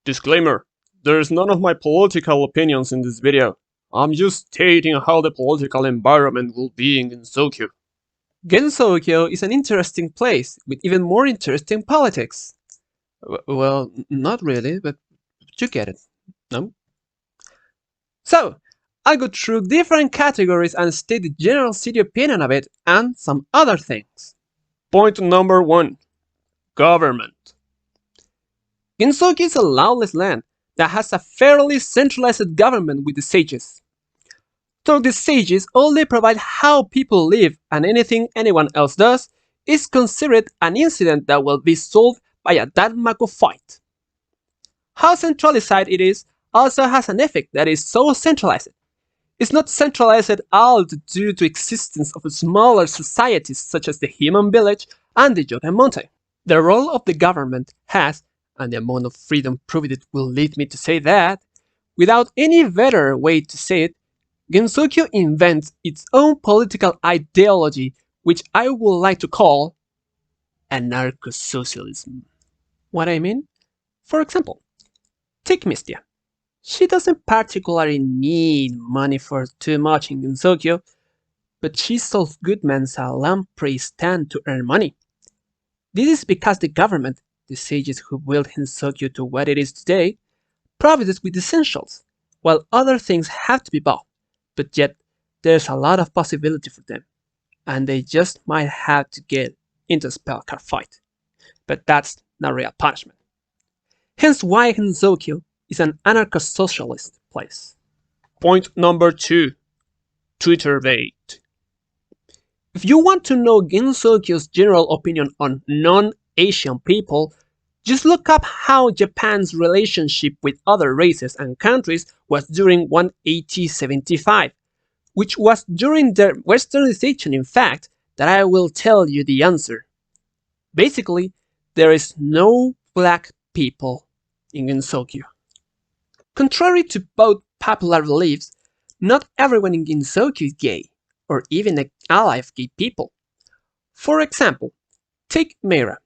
Disclaimer: there's none of my political opinions in this video. I'm just stating how the political environment will be in Gensokyo. Gensokyo is an interesting place with even more interesting politics. Well, not really, but you get it, no? So, I'll go through different categories and state the general city opinion of it and some other things. Point number 1. Government. Gensokyo is a lawless land that has a fairly centralized government with the sages. Though the sages only provide how people live and anything anyone else does is considered an incident that will be solved by a Danmaku fight. How centralized it is also has an effect that is so centralized. It's not centralized at all due to existence of smaller societies such as the human village and the Yoden Mountain. The role of the government has, and the amount of freedom proved it will lead me to say that, without any better way to say it, Gensokyo invents its own political ideology, which I would like to call anarchistsocialism. What I mean? For example, take Mistia. She doesn't particularly need money for too much in Gensokyo, but she sells goods at a lamprey stand to earn money. This is because the government, the sages who built Gensokyo to what it is today, provides with essentials, while other things have to be bought, but yet there's a lot of possibility for them, and they just might have to get into a spell card fight. But that's not real punishment. Hence why Gensokyo is an anarcho-socialist place. Point number 2. Twitter bait. If you want to know Gensokyo's general opinion on non-Asian people, just look up how Japan's relationship with other races and countries was during 1875, which was during their westernization, in fact, that I will tell you the answer. Basically, there is no black people in Gensokyo. Contrary to both popular beliefs, not everyone in Gensokyo is gay, or even an ally of gay people. For example, take Meira.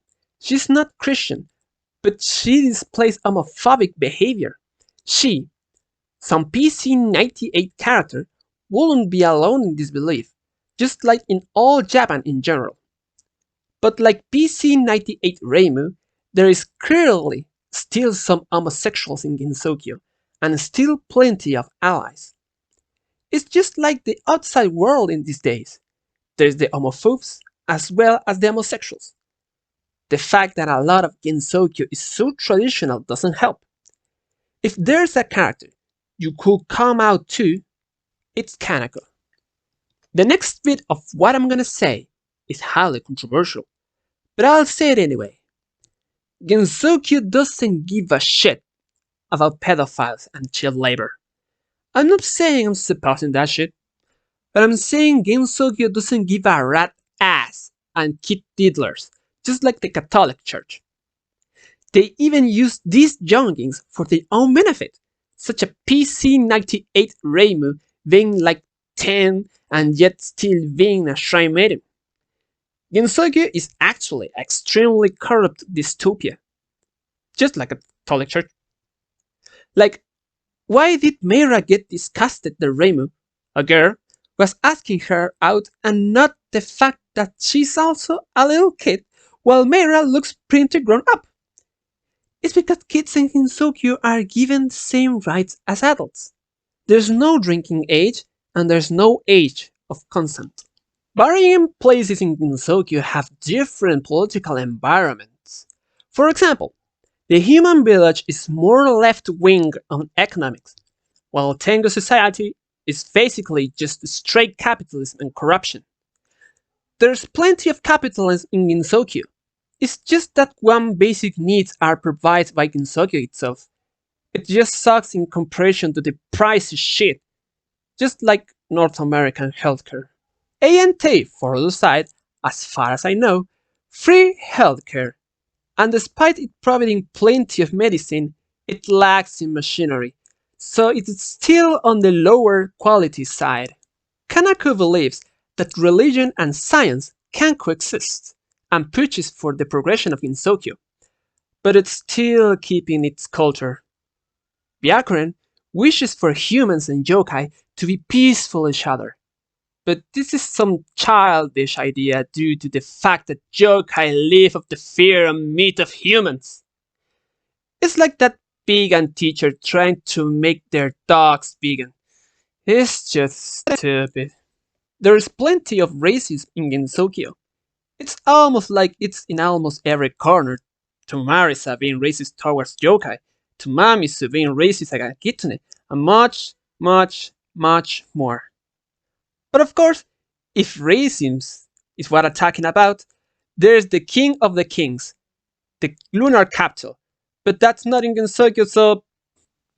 She's not Christian, but she displays homophobic behavior. She, some PC-98 character, wouldn't be alone in this belief, just like in all Japan in general. But like PC-98 Reimu, there is clearly still some homosexuals in Gensokyo, and still plenty of allies. It's just like the outside world in these days. There's the homophobes as well as the homosexuals. The fact that a lot of Gensokyo is so traditional doesn't help. If there's a character you could come out to, it's Kanako. The next bit of what I'm gonna say is highly controversial, but I'll say it anyway. Gensokyo doesn't give a shit about pedophiles and child labor. I'm not saying I'm supporting that shit, but I'm saying Gensokyo doesn't give a rat ass and kid diddlers, just like the Catholic Church. They even use these youngins for their own benefit, such a PC-98 Reimu being like 10 and yet still being a shrine maiden. Gensokyo is actually an extremely corrupt dystopia, just like a Catholic Church. Like, why did Meira get disgusted that Reimu, a girl, was asking her out and not the fact that she's also a little kid while Meira looks pretty grown up? It's because kids in Gensokyo are given the same rights as adults. There's no drinking age and there's no age of consent. Varying places in Gensokyo have different political environments. For example, the human village is more left-wing on economics, while Tengu society is basically just straight capitalism and corruption. There's plenty of capitalism in Gensokyo. It's just that one basic needs are provided by Gensokyo itself. It just sucks in comparison to the pricey shit, just like North American healthcare. A&T, for the side, as far as I know, free healthcare. And despite it providing plenty of medicine, it lacks in machinery, so it is still on the lower quality side. Kanako believes that religion and science can coexist, and pushes for the progression of Gensokyo, but it's still keeping its culture. Byakuren wishes for humans and yokai to be peaceful each other. But this is some childish idea due to the fact that yokai live off the fear and meat of humans. It's like that vegan teacher trying to make their dogs vegan. It's just stupid. There's plenty of racism in Gensokyo. It's almost like it's in almost every corner. To Marisa being racist towards yokai, to Mamisu being racist against Kitsune, and much, much, much more. But of course, if racism is what I'm talking about, there's the king of the kings, the lunar capital. But that's not in Gensokyo, so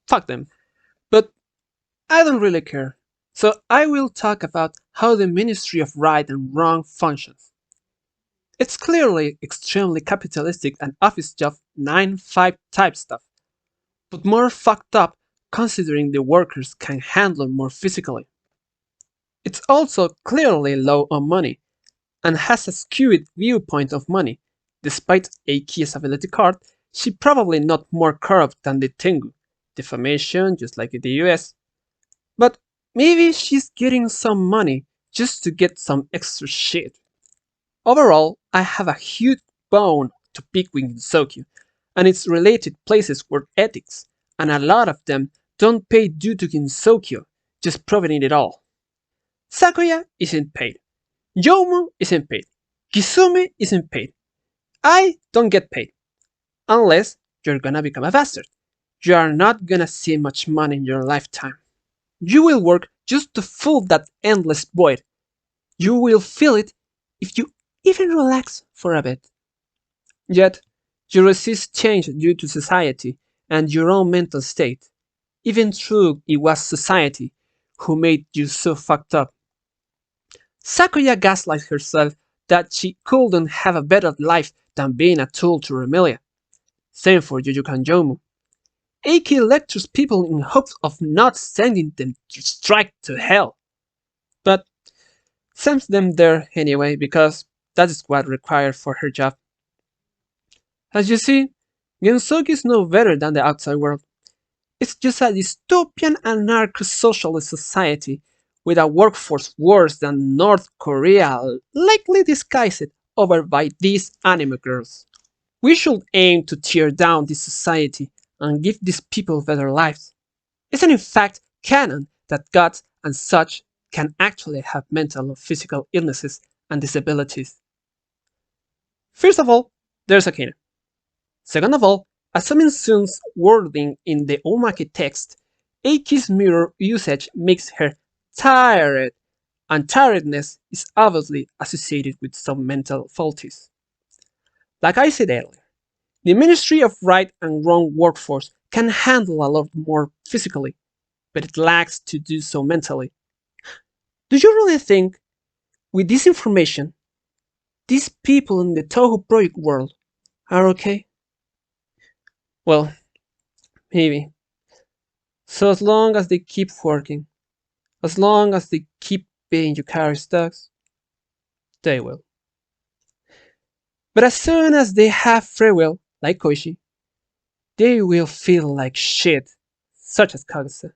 fuck them. But I don't really care. So I will talk about how the Ministry of Right and Wrong functions. It's clearly extremely capitalistic and office job 9-5 type stuff, but more fucked up considering the workers can handle more physically. It's also clearly low on money, and has a skewed viewpoint of money. Despite Eiki's ability card, she probably not more corrupt than the Tengu. Defamation, just like in the US. But maybe she's getting some money just to get some extra shit. Overall, I have a huge bone to pick with Gensokyo and its related places for ethics, and a lot of them don't pay due to Gensokyo, just profiting it all. Sakuya isn't paid. Yomu isn't paid. Kizumi isn't paid. I don't get paid. Unless you're gonna become a bastard. You are not gonna see much money in your lifetime. You will work just to fill that endless void. You will feel it if you even relax for a bit. Yet, you resist change due to society and your own mental state, even though it was society who made you so fucked up. Sakuya gaslights herself that she couldn't have a better life than being a tool to Remelia. Same for Yuyu and Yomu. Eiki lectures people in hopes of not sending them to strike to hell. But sends them there anyway because that is what required for her job. As you see, Gensokyo is no better than the outside world. It's just a dystopian anarcho-socialist society with a workforce worse than North Korea, likely disguised over by these anime girls. We should aim to tear down this society and give these people better lives. Isn't in fact canon that gods and such can actually have mental or physical illnesses and disabilities? First of all, there's a canon. Second of all, assuming Sun's wording in the Omake text, Eiki's mirror usage makes her tired, and tiredness is obviously associated with some mental faulties. Like I said earlier, the Ministry of Right and Wrong workforce can handle a lot more physically, but it lacks to do so mentally. Do you really think, with this information, these people in the Touhou project world are okay? Well, maybe. So as long as they keep working, as long as they keep being Yukari's dogs, they will. But as soon as they have free will, like Koichi, they will feel like shit, such as Kagase.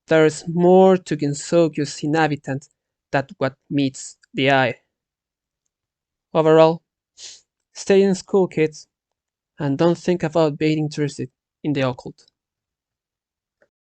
There is more to Gensokyo's inhabitants than what meets the eye. Overall, stay in school, kids, and don't think about being interested in the occult.